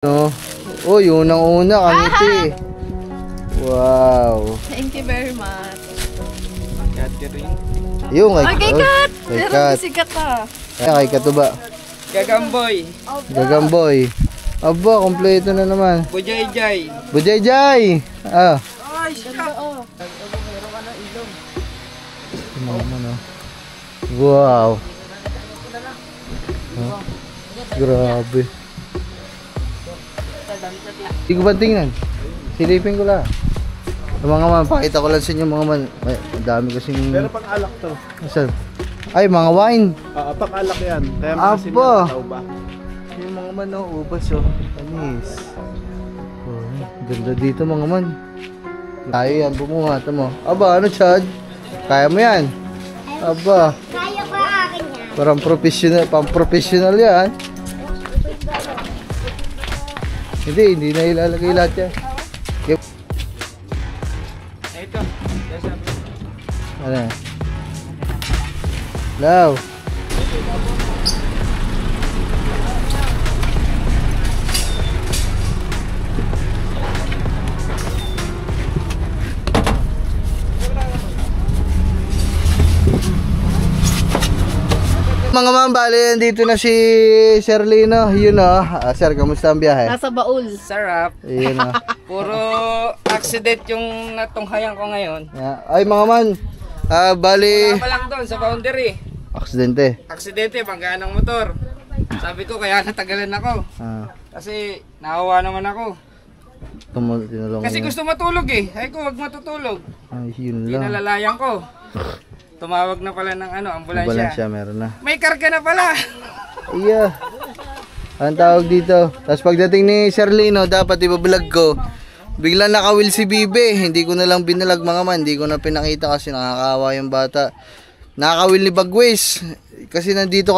No. Oh, yun ang una, kaniti. Wow. Thank you very much. Catherine. Yung Kay Kat! Kay Meron Kat. si Kat ah. Kay Kat ba? Gagamboy. Gagamboy. Aba, kompleto na naman. Bujay-jay. Bujay-jay! Ah. Ay, Ganda oh. meron ka ng ilong. Naman, oh. Wow. Huh? Grabe. Hindi ko ba tingnan? Silipin ko lang. Mga man, pakita ko lang sa inyo mga man. Ay, ang dami kasing... Pero pang alak to. Saan? Ay, mga wine. Pang alak yan. Kaya Aba. tao ba? Yung mga man, oh, ubas, oh. Anis. Oh, ganda dito mga man. Tayo yan, bumuhata mo. Aba, ano Chad? Kaya mo yan? Aba. Kaya ko akin yan. Parang professional, pang-professional yan. Hindi na ilalagay lahat yan. Yep. Ito. Ano? Law. Mga ma'am, bali, dito na si Sir Lino. Yun o. Sir, kamusta ang biyahe? Nasa baul. Sarap. Yun o. Puro accident yung natunghayan ko ngayon. Ay mga man, bali... Wala pa lang doon sa boundary. Aksidente. Aksidente, banggaan ng motor. Sabi ko kaya natagalan ako. Kasi nahawa naman ako. Tinulong Kasi niya. gusto matulog eh. Ay ko wag matutulog. Ay, yun lang. Pinalalayan ko. Tumawag na pala ng ambulansya. Ambulansya, meron na. May karga na pala. Iya. Ang tawag dito. Tapos pagdating ni Sir Lino, dapat ibablog ko. Bigla nakawil si Bibe. Hindi ko na lang binalag mga man. Hindi ko na pinakita kasi nakakawa yung bata. Nakawil ni Bagwis. Kasi nandito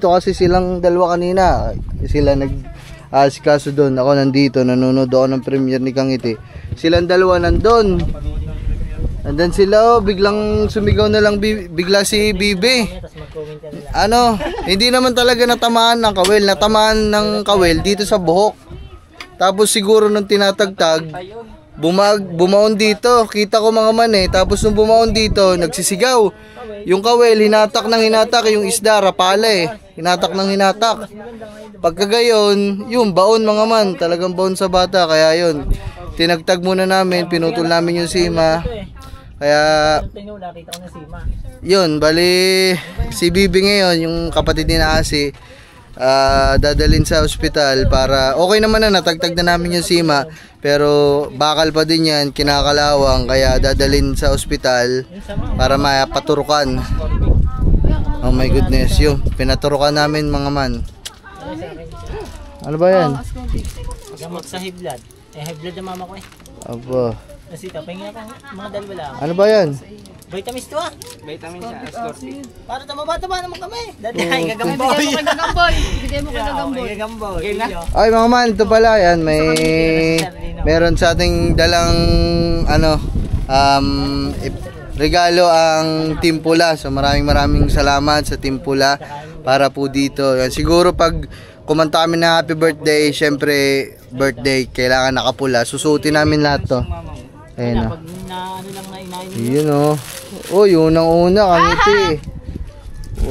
kasi silang dalawa kanina. Sila nag-asikaso doon. Ako nandito. Nanonood ako ng premiere ni Kangiti. Silang dalawa nandun. Andan sila, biglang sumigaw na lang bigla si Bibi. Ano, hindi naman talaga natamaan ng kawel. Natamaan ng kawel dito sa buhok. Tapos siguro nung tinatagtag, bumaon dito. Kita ko mga man eh. Tapos nung bumaon dito, nagsisigaw. Yung kawel, hinatak ng hinatak. Yung isda, rapala eh. Hinatak ng hinatak. Pagkagayon, yung baon mga man. Talagang baon sa bata. Kaya yun, tinagtag muna namin. Pinutol namin yung sima. Kaya yun, bali si Bibi ngayon, yung kapatid ni Asi, dadalhin sa ospital para okay naman na, natagtag na namin yung sima, pero bakal pa din yan, kinakalawang, kaya dadalhin sa ospital para mapaturukan. Oh my goodness, yung pinaturukan namin mga man. Ano ba yan? Gamot sa high blood. High blood na mama ko eh. Aba. Nasita, pahinga ko mga dalawa lang. Ano ba yan? Vitamins to ah. Vitamin siya, ascorti. Para tumaba-taba naman kami. Dati ay gagamboy. Bigay mo kay Gagamboy. Bigay mo kay Gagamboy. Gagamboy. Okay na? Ay mga man, ito pala yan, meron sa ating dalang regalo ang Team Pula. So maraming salamat sa Team Pula para po dito. Yan, siguro pag kumanta kami na happy birthday, syempre birthday, kailangan nakapula. Susuotin namin lahat to. Ayun o. Pag na ano lang na inain. Yun o. Oh, yun ang una, kaniti.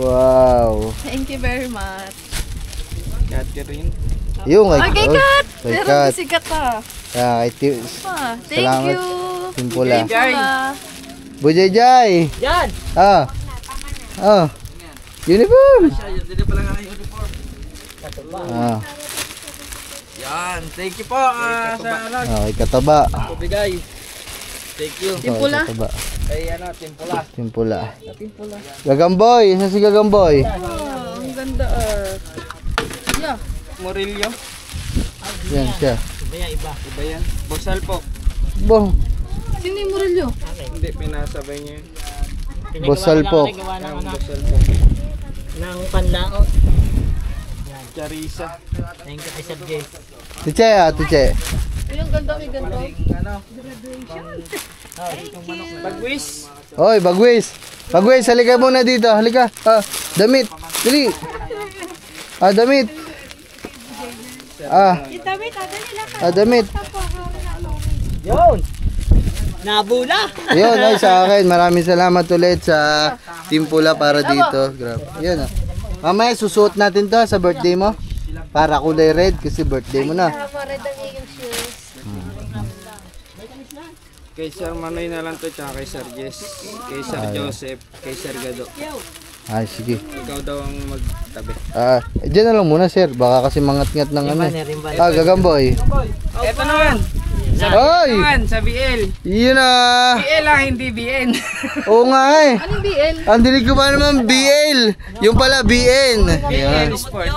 Wow. Thank you very much. Catherine. Yung Kay Kat! Kay Meron Kat. si Kat ah. Thank Salamat. you. Team Pula. Pula. Bujay-jay. Yan! Uniform. Dito pala nga yung uniform. Yan, thank you po sa Okay, kataba. bigay. Thank you. Team Pula. Kataba. Ay Timpula. Team Pula. Gagamboy. Saan si Gagamboy? Oh, ang ganda ah. Yeah. Murillo. Yan siya. Iba yan, iba. Iba yan. Bossal po. Bo. Sino yung Murillo? Hindi, pinasabay niya yun. Bossal po. Gawa ng anak. Bossal po. Ng panlaot. Charissa. Thank you kay Sir Jay. Tiche Tiche. Ay, ang ganda, may ganda. Bagwis. Hoy, Bagwis. Bagwis, halika muna dito. Halika. Damit. Dili. Damit. Damit. Yun! Nabula! Yun, ay sa akin. Maraming salamat ulit sa Team Pula para dito. Grabe. Yan ah. Mamaya susuot natin to sa birthday mo. Para kulay red kasi birthday mo na. Kay Sir Manoy na lang to, tsaka kay Sir Jess, kay Sir Joseph, kay Sir Gado. Ay, sige. Ikaw daw ang magtabi. Diyan na lang muna, sir. Baka kasi mangat-ngat ng ano. Gagamboy. Eto naman! Ay! Sa BL. Yun ah. BL hindi BN. Oo nga eh. Anong BL? Ang dinig ko ba naman BL? Yung pala BN. BL Sport.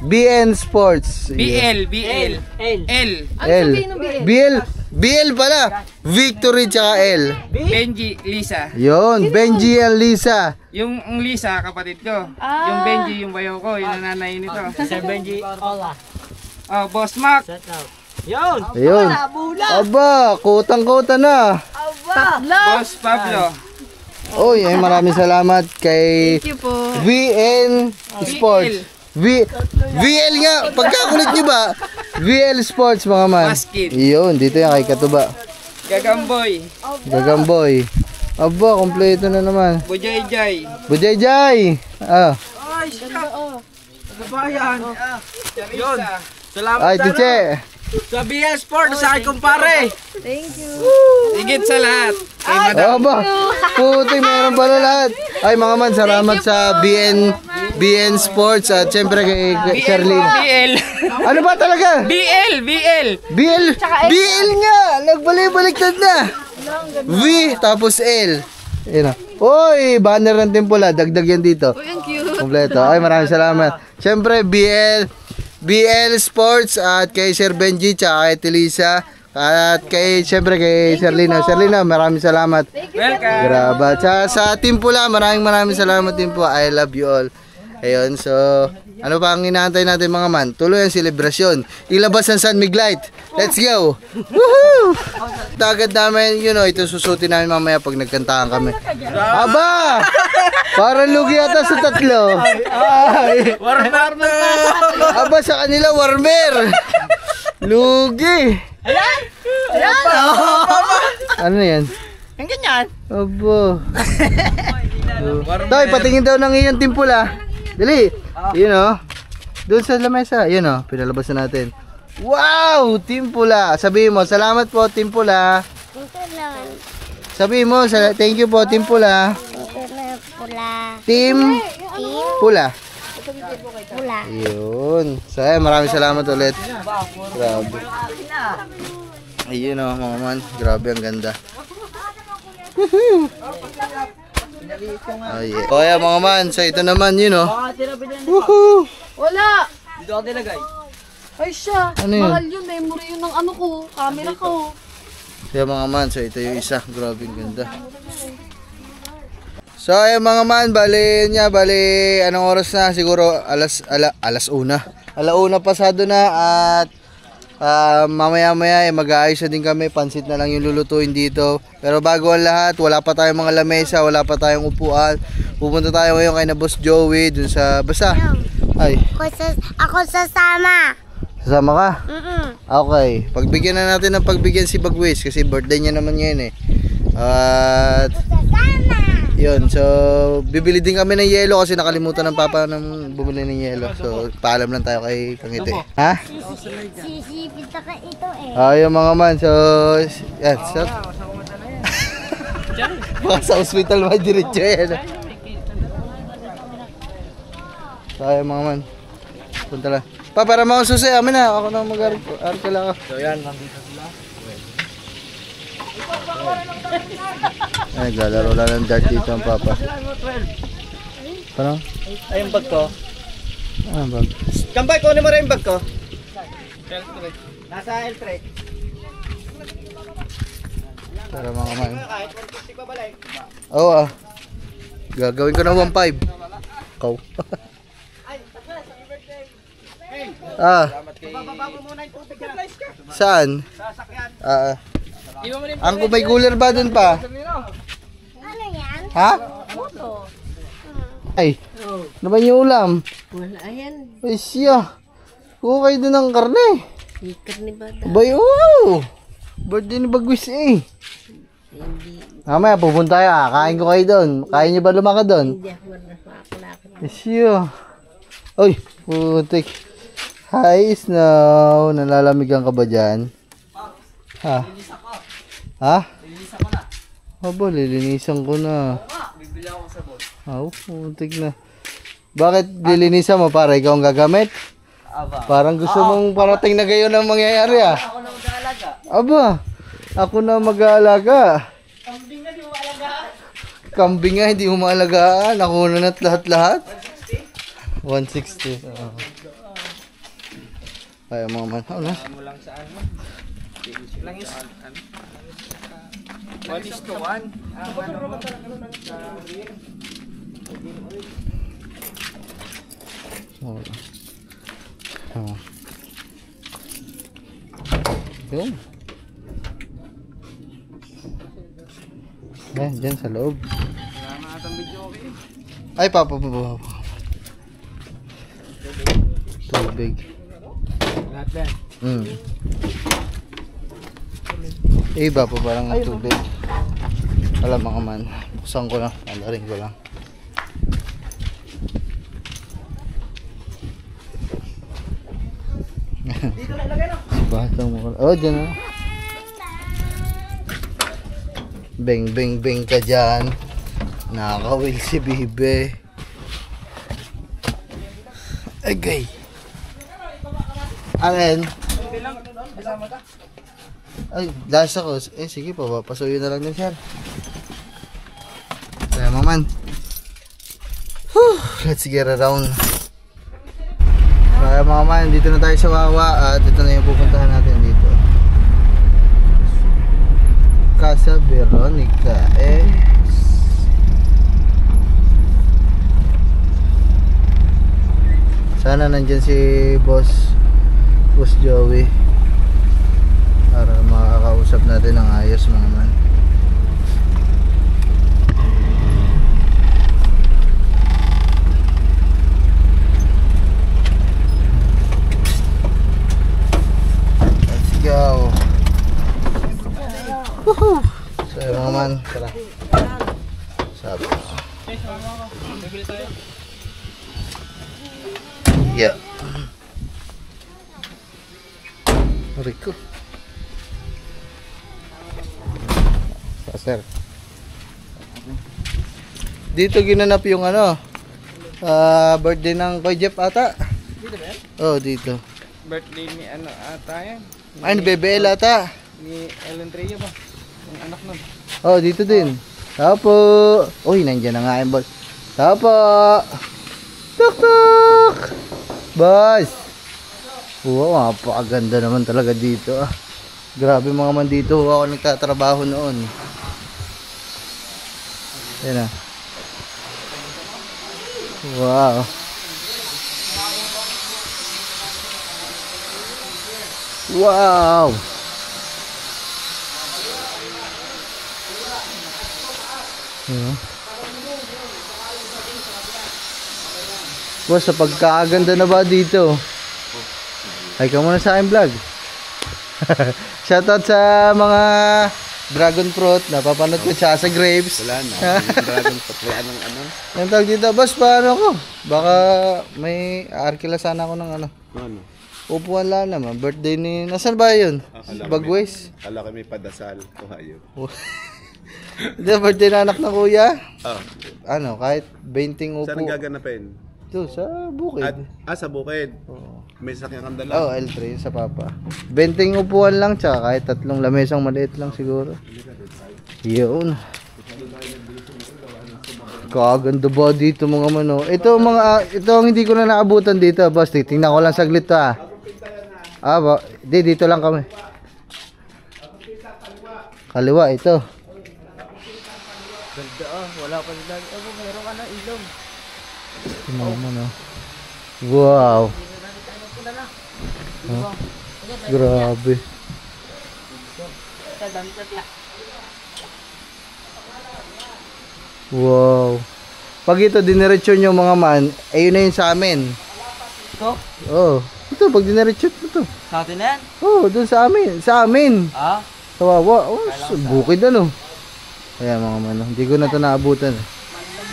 BN Sports. BL. L. Ano sabihin ng BL? BL pala. Victory tsaka L. Benji, Lisa. Yun, Benji and Lisa. Yung Lisa, kapatid ko. Yung Benji, yung bayaw ko, yung nanay nito. Sir Benji, hola. Oh, Boss Mac. Shout out. Yun! Ayun. Aba, kutang-kuta na. Boss Pablo. Oy, maraming salamat kay Thank you po. VN Sports. VL nga, pagkakulit nyo ba? VL Sports mga man. Basket. Iyon, dito yan kay Katuba. Gagamboy. Gagamboy. Aba, kompleto na naman. Bujay-jay. Bujay-jay. Ay, Gabayan. Yun. Salamat Ay, Tiche. sa BL Sport, sa akin kumpare. Thank you. Higit sa lahat. Kay Madam. Aba, puti, meron pala lahat. Ay, mga man, salamat sa BN Sports at syempre kay Charlene. BL. Ano ba talaga? BL. BL nga! Nagbalik-baliktad na! V, tapos L. Ayun na. Uy, banner ng Timpula. Dagdag yan dito. Uy, ang cute. Kompleto. Ay, maraming salamat. Siyempre, BL Sports at kay Sir Benji, tsaka kay Tilisa. At siyempre kay Sherlina. Sherlina, maraming salamat. Welcome. Grabe. Tsaka sa Timpula, maraming salamat Timpula. I love you all. Ayun, so ano pa ang inaantay natin mga man? Tuloy ang selebrasyon. Ilabas ang San Miglite. Let's go! Woohoo! Tagad namin, ito susutin namin mamaya pag nagkantahan kami. Aba! Parang lugi ata sa tatlo. Ay! Warmer na. Aba, sa kanila warmer. Lugi. Ayan! Ano yan? Ang ganyan! Aba. Toy, patingin daw ng iyong Timpula. Dali. Yun o. Doon sa lamesa. Yun o. Pinalabas na natin. Wow! Timpula. Sabihin mo, salamat po Timpula. Sabihin mo, thank you po Timpula. Team Pula. Yun. So, maraming salamat ulit. Grabe. Ayun o, mga man. Grabe, ang ganda. Oh, yeah. Oh, yeah, mga man. So, ito naman, Woohoo! Wala. Dito ako nilagay. Ay siya. Ano yun? Mahal yun. Memory yun ng ano ko. Camera ko. Kaya mga man, so ito yung isa. Grabe, ang ganda. So, ayan mga man, bali, anong oras na? Siguro alas una. Alauna pasado na at mamaya-maya mag-aayos na din kami. Pansit na lang yung lulutuin dito. Pero bago ang lahat, wala pa tayong mga lamesa, wala pa tayong upuan. Pupunta tayo ngayon kay na Boss Joey dun sa basta. Ay. Ako sasama. Sasama ka? Okay. Pagbigyan na natin ng pagbigyan si Bagwis kasi birthday niya naman ngayon eh. At yun, so bibili din kami ng yelo kasi nakalimutan ng papa ng bumili ng yelo. So paalam lang tayo kay Kangiti. Ha? Sisipit ka ito eh. Ayun mga man, so yan, so baka sa hospital may diretso yan. So ayun mga man, punta lang. Pa, para mga susi, amin na, ako na mag-arke lang ako. So yan, nandito sila. Ay, naglalaro lang ng dart dito ang papa. Parang? Ay, yung bag ko. Ano bag? Kambay, kunin mo rin yung bag ko. Nasa L3. Para mga man. Oo gagawin ko na 1.5. Ikaw. Saan? Ang may cooler ba dun pa? Ano yan? Ha? Ay, ano ba yung ulam? Wala yan. Ay siya. Kuha kayo din ng karne. Karne ba daw? Abay, wow! Birthday ni Bagwis eh. Mamaya pupunta kayo, kain ko kayo doon. Kaya niyo ba lumakad doon? Hindi ako makakulakad. Isyo. Uy, putik. Hi, Snow. Nalalamig ka ba dyan? Ha? Ha? Lilinisan ko na. Aba, lilinisan ko na. Bibili ako sa sabon. Oh, putik na. Bakit lilinisan mo para ikaw ang gagamit? Aba. Parang gusto mong parating na gayon ang mangyayari ah. Ako na mag-aalaga. Aba, ako na mag-aalaga. Kambing na di mo alagaan. Kambing nga, hindi mo maalagaan. Ako na na't lahat-lahat. 160. Kaya mga man. Ano? Mo lang sa ano. Lang is 1:1. Oh. Oh. Yun. Yan, dyan sa loob. Wala na atang video okay. Ay, papa. Tubig. Lahat yan. Iba pa parang tubig. Wala mga man. Buksan ko lang. Alaring ko lang. Dito na ilagay na. Batang mo. Oh, dyan na. Beng, beng, beng ka dyan. Nakakawil si Bibe. Agay. Alin? Hindi lang. Kasama ka. Ay, lasa ko. Eh, sige pa. Papasuyo na lang din, sir. Kaya maman. Whew, let's get around. Kaya mga man, dito na tayo sa Wawa at ito na yung pupuntahan natin dito. Casa Veronica. Sana nandyan si Boss Joey para makakausap natin ng ayos mga man. Let's go. Woohoo! So mga man, tara. Sabi. Bibili tayo. Yeah. Rico. Sir. Dito ginanap yung ano, birthday ng Kuya Jeff ata. Dito ba yan? Oh, dito. Birthday ni ano ata yan. Ay, ni BBL ata. Ni Ellen Trio ba? Yung anak nun. Oh, dito din. Tao po. Uy, nandiyan na nga yung boss. Tao po. Tuk tuk. Boss. Wow, napakaganda naman talaga dito ah. Grabe mga man dito. Ako nagtatrabaho noon. Yan ah. Wow. Wow. Boss, sa pagkakaganda na ba dito? Ay ka muna sa aking vlog. Shoutout sa mga dragon fruit. Napapanood ko siya sa grapes. Wala na. Dragon fruit. Wala nang ano. Yung tawag dito, boss, paano ko? Baka may arkila sana ako ng ano. Ano? Upuan lang naman. Birthday ni... Nasaan ba yun? Bagways? Kala ko may padasal. Kuha yun. Hindi, birthday na anak ng kuya. Oh. Ano, kahit 20 upo. Saan ang gaganapin? Ito, sa bukid. Sa bukid. Oo. May sakyan kang dala. Oh, L3 sa papa. 20 upuan lang, tsaka kahit 3 lamesang maliit lang siguro. Yun. Kaganda ba dito mga mano? Ito ang hindi ko na naabutan dito, boss. Tingnan ko lang saglit to ah. Dito lang kami. Kaliwa ito. Ganda wala pa sila. Meron ka na ilong. Tingnan mo no. Wow. Huh? Grabe. Wow. Pag ito diniretso nyo mga man, ayun na yun sa amin. Ito? Oh. Ito, pag dinaretsyot mo to. Sa atin na yan? Oo, dun sa amin. Sa amin. Ah? Kawawa. Oh, bukid ano. Kaya mga mano, hindi ko na ito naabutan.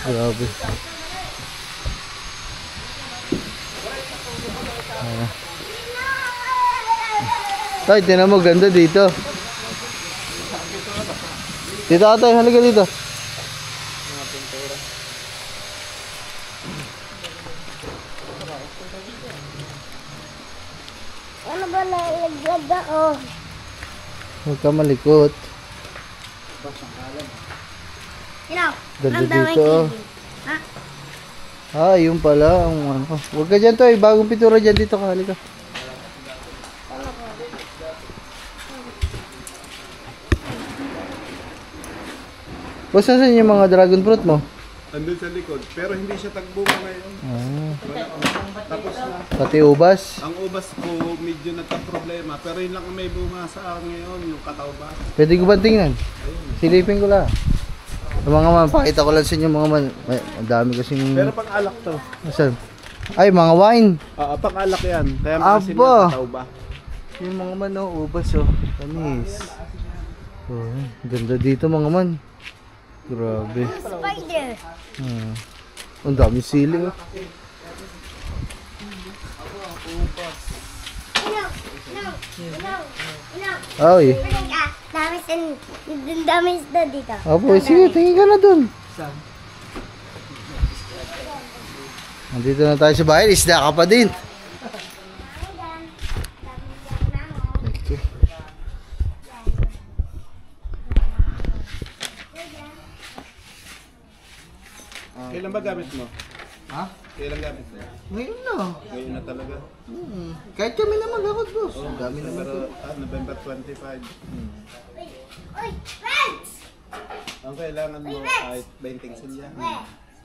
Grabe. Tay, tinan mo, ganda dito. Dito atay, halika dito. Ano ba nalaglag ako? Huwag ka malikot. Ganda dito. Ha? Ah, yun pala. Ang ano. Huwag ka dyan, Toy. Bagong pintura dyan dito ka. Halika. Boss, saan yung mga dragon fruit mo? Andun sa likod. Pero hindi siya tagbunga ngayon. Ah, Tapos na. pati ubas. Ang ubas ko medyo nagka-problema. Pero yun lang ang may bunga sa akin ngayon. Yung katawba. Pwede ko ba tingnan? Silipin ko lang. Yung mga man, pakita ko lang sa inyo mga man. Ay, ang dami kasing... Pero pang alak to. Saan? Ay, mga wine. Pang alak yan. Kaya maasin Aba! yung katawba. Yung mga man, oh, ubas, oh. Tamis. Oh, ganda dito mga man. Grabe. Spider. Ang dami sili, oh. Ay. Dami isda dito. Apo, sige, tingin ka na dun. Nandito na tayo sa bahay, isda ka pa din. Okay. Kailan ba gamit mo? Ha? Kailan gamit mo? Ngayon na. Ngayon na talaga. Kahit kami naman lakot, boss. Ang dami naman. Pero November 25. Uy, friends! Ang kailangan mo ay 20 silya.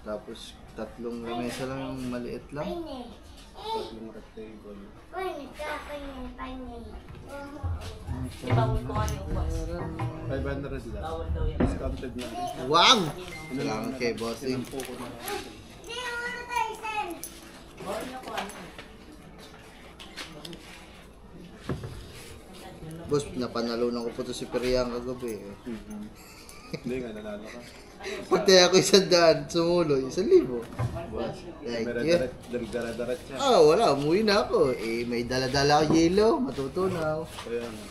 Tapos, tatlong lamesa lang yung maliit lang. Tatlong rectangle. 500 lang. Discounted na. Wow! Salamat kay bossing. Boss, napanalunan ko po to si Periang kagabi. Hindi nga, nanalo ka. Pati ako 100, sumulo, 1,000. Boss, thank you. Dara-darat siya. Ah, wala, umuwi na ako. Eh, may dala-dala ako yelo, matutunaw. Kaya nga.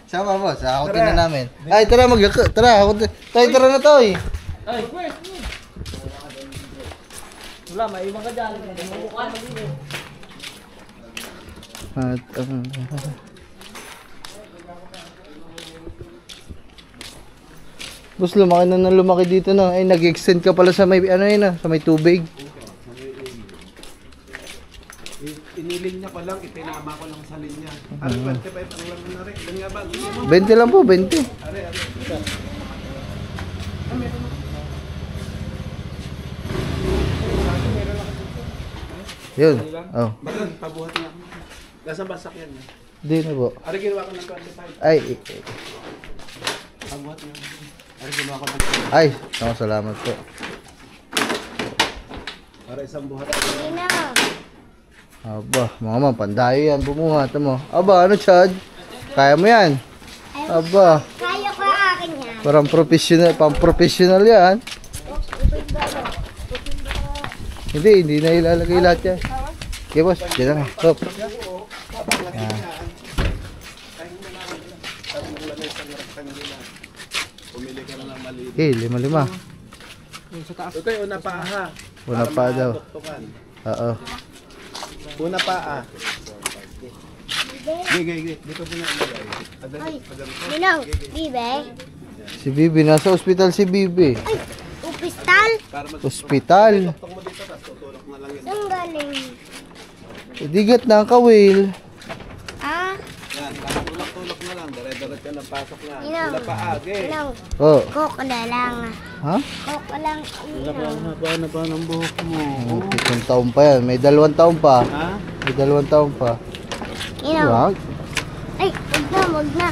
Sama boss, ako na namin. Ay, tara maglako. Tara, ako tayo tara na to eh. Ay, wala, maiwan ka dyan. Mamukha na din. At, boss, lumaki na ng lumaki dito na. Ay, nag-extend ka pala sa may, ano yun sa may tubig. Iniling niya pa lang, ipinama ko lang sa linya. Ano, 25 ang laman na rin. Ilan nga ba? 20 lang po, 20. Are. Yun. Oh. Bakit? Pabuhat niya. Nasaan ba sakyan niya? Di na po. Are, ginawa ko ng 25. Ay, Pabuhat niya. Are, ginawa ko ng 25. ay, salamat po. Are, isang buhat. Aba, mga man, pandayo yan, bumuhat mo. Aba, ano Chad? Kaya mo yan? Aba, Kaya ko akin yan. parang professional, pang-professional yan. Hindi na ilalagay lahat yan. Okay boss, dyan lang. Hop. Yan. Pumili ka na ng maliit. Okay, 5-5. Ito yung una paa ha. Una Para pa daw. maduktukan. Oo. Una paa. Gigi. Dito po na ilagay. Ay, Ninong, Bibe. Si Bibi, nasa ospital si Bibi. Ay, upistal. Para Ospital. magtuktok mo dito, tapos tutulak na lang yun. Saan galing? Digat na ang kawil. Ah, Yan, tapos tulak-tulak na lang. Dire-diret ka ng pasok na. Ninong. Una paa, gigi. Ninong, Oh. coke na lang. Ha? Coke lang, Ninong. Haba na ba ng buhok mo? Pitong taon pa yan. May 2 taon pa. Ha? May 2 taon pa. Ninong. Wag. Ay, wag na.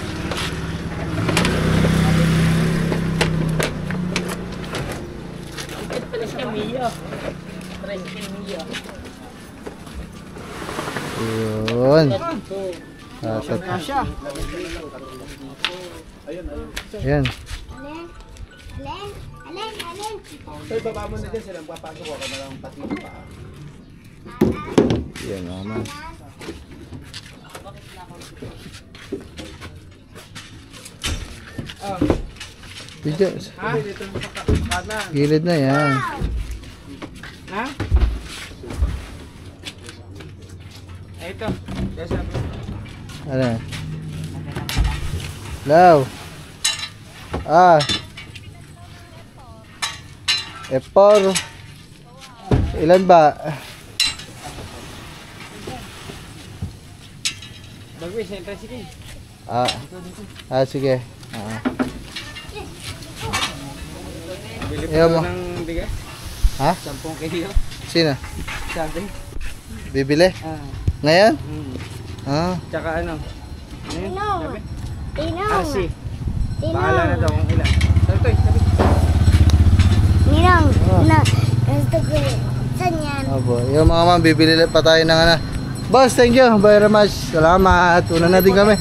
Ito pala si Mia. Friend si Mia. Ayun. Ayan. Alin. Tay, baba mo na din silang papasok ako na lang tatlong paa. Ayan naman. Dito. Gilid na yan. Ha? Ito. Ano? Hello. F4. Ilan ba? Bagwis, entry sige. Sige. Bili Ayaw pa mo. ng bigas. Ha? 10 kilo. Sino? Sabi. Bibili? Ngayon? Tsaka ano? Sabi? Ninong. RC. Bahala na daw kung ilan. Sabi. Ninong. Gusto ko saan yan? Opo. Yung mga ma'am, bibili pa tayo ng ano. Boss, thank you very much. Salamat. Una na din kami.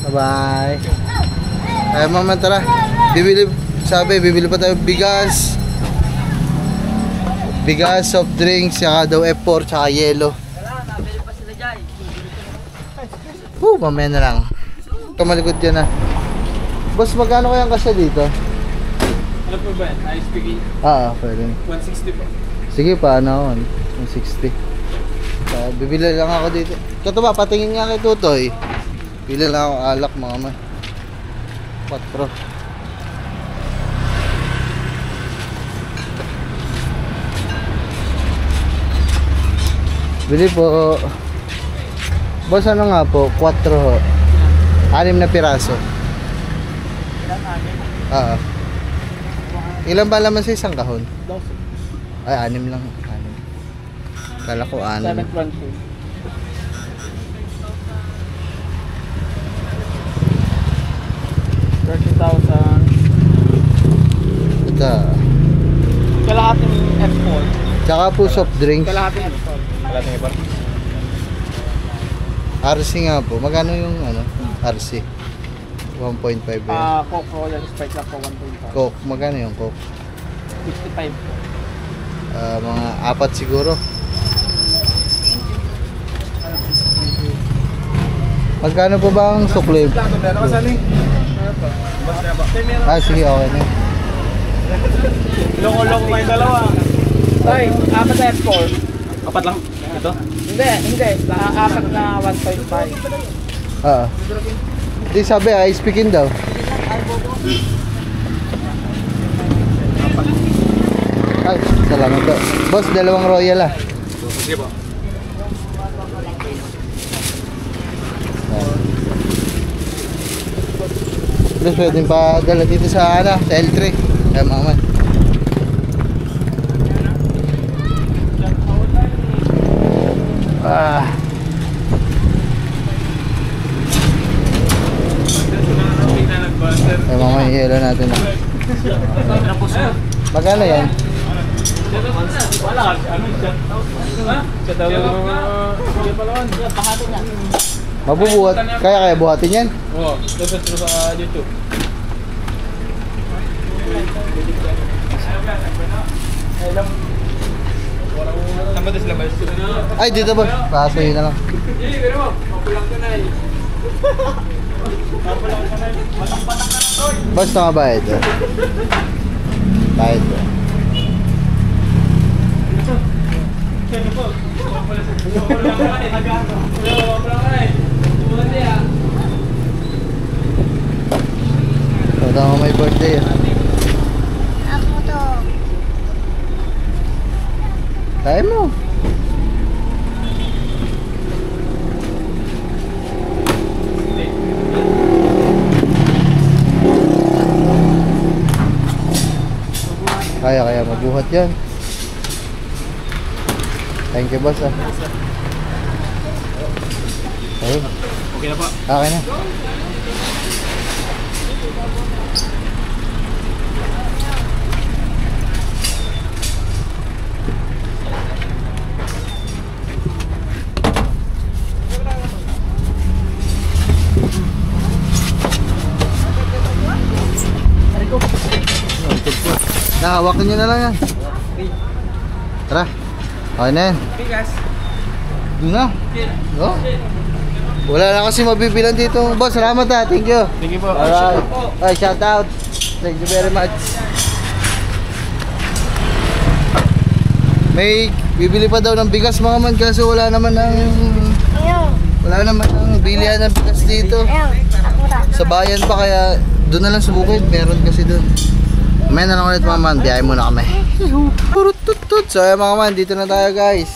Bye-bye. Ay, mama, tara. Bibili pa tayo bigas. Bigas, soft drinks, saka daw F4, saka yelo. Mamaya na lang. Kamalikot yan Boss, magkano kayang kasya dito? Ano po ba yan? Ice piggy? Pwede. 160 po. Sige pa, 160. Bibili lang ako dito. Ito ba, patingin nga kay Tutoy. Bili lang ako alak mga man. 4. Bili po. Boss, ano nga po? 4 ho. 6 na piraso. Ilan ba laman sa isang kahon? 12. Ay, 6 lang. 6. Kala ko 6. 712. 30,000. Ito. Kalahating F4. Tsaka po soft drinks. Kalahating F4. Kalahating F4. RC nga po. Magkano yung RC? 1.5 yan. Coke Royal Sprite lang po 1.5. Coke. Magkano yung Coke? 65 po. Mga 4 siguro. Magkano po ba ang sukli? Sige, okay na. Loko-loko may dalawa. Tay, 4 na F4. 4 lang? Ito? Hindi. 4 na 1.5. Di sabi, speaking daw. Ay, salamat po. Boss, 2 royal Sige po. Plus, pwedeng pa dala dito sa sa L3. Ay, mga man. Ay, mga man, i-helo natin. Magkano yan? Wala. Ano siya? Siya daw. Siya pala. Bahati na. Mabubuhat. Kaya buhatin yan? Oo. Tapos sa YouTube. Ay, dito boss. Pasoy na lang. Hindi, pero mo. Mapulang ka na eh. Mapulang ka na eh. Batang-batang na na to. Boss, tama ba ito? Bayad po. Mapulang ka na eh. Mapulang ka na eh. Tumulan niya. So, tama may birthday. Ako to. Tayo mo. Kaya mabuhat yan. Thank you boss Ayun. Okay na po. Okay na. Nahawakan nyo na lang yan. Tara. Okay na yan. Bigas. Doon na. No? Wala na kasi mabibilan dito. Boss, salamat ha. Thank you. Sige po. Alright. Ay, shout out. Thank you very much. May bibili pa daw ng bigas mga man kasi wala naman ang bilihan ng bigas dito. Sa bayan pa kaya doon na lang sa bukid. Meron kasi doon. May na lang ulit mga man. Biyahe muna kami. Turututut. So ayan mga man, dito na tayo guys.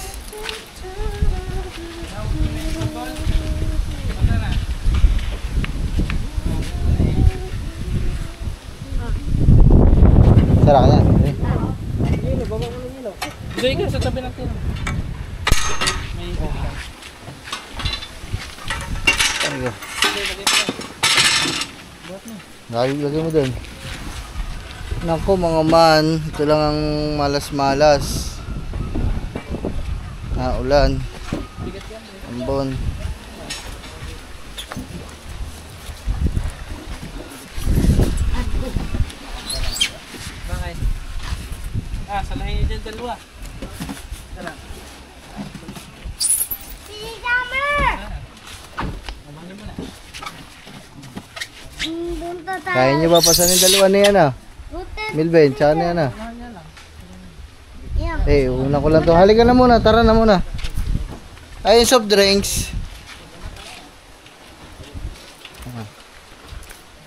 Sara ka na. Doy ka sa tabi natin. Lagay mo dun. Nako mga man, ito lang ang malas-malas. Ulan. Ambon. Bakit? Salahin niyo dyan dalawa. Kaya nyo ba pasanin dalawa na yan Milben, tsaka na yan una ko lang to. Halika na muna, tara na muna. Ay, soft drinks.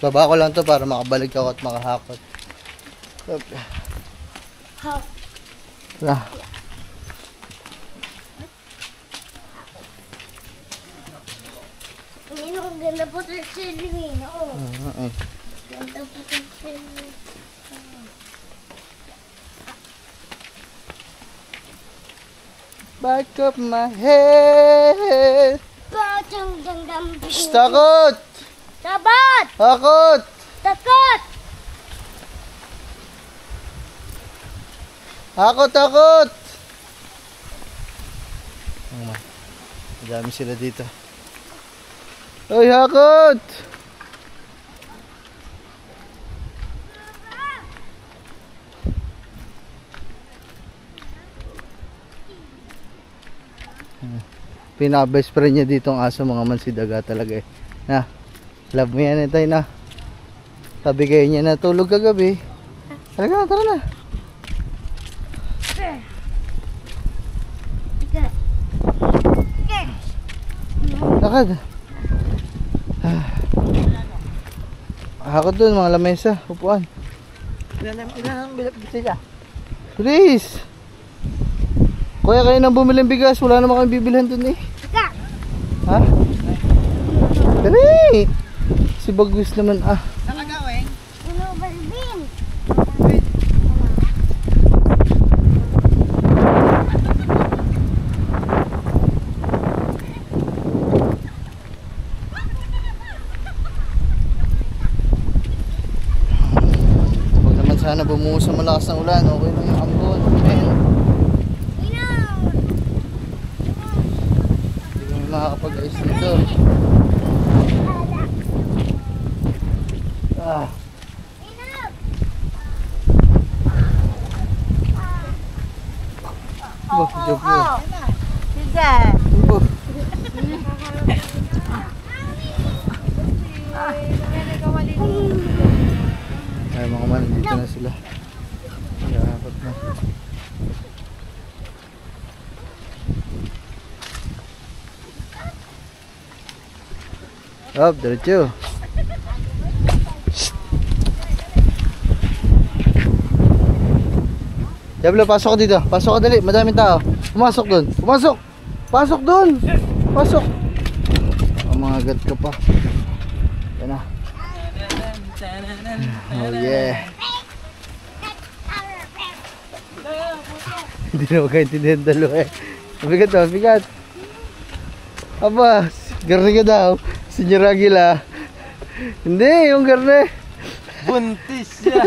Baba ko lang to para makabalik ako at makahakot. Ang ganda po sa silwin. Ganda po sa silwin. Back of my head. Takot! Sabat! Takot! Takot! Takot! Madami sila dito. Hoy, hakot! Pinaka-best friend niya dito ang aso mga man si Daga talaga Na, love mo yan tayo na. Sabi kayo niya na tulog kagabi. Talaga na, tara na. Lakad. Hakot dun mga lamesa, upuan. Ilan ang sila? Please. Kuya kayo nang bumiling bigas, wala naman kami bibilhan dun Ha? Dali! Si Bagus naman Nakagawin? Ano balbin? Huwag naman sana bumuhos sa malakas ng ulan. Okay na yung ambon. Hindi kami makakapag-ayos dito. Joke yun. Sige. Ay mga man, dito na sila. Dapat na. Diretso. Diablo, pasok ka dito. Pasok ka dali, madaming tao. Pumasok doon. Pumasok. Pasok doon. Pasok. Umangagat ka pa. Yan na. Oh yeah. Hindi na magkaintindihan dalawa Mabigat daw, mabigat. Aba, garne ka daw. Senyor Aguila. Hindi, yung garne. Buntis siya.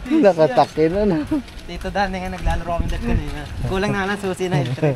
Nakatakin na. Tito Dani nga naglalaro kami dito kanina. Kulang na lang susi na entry.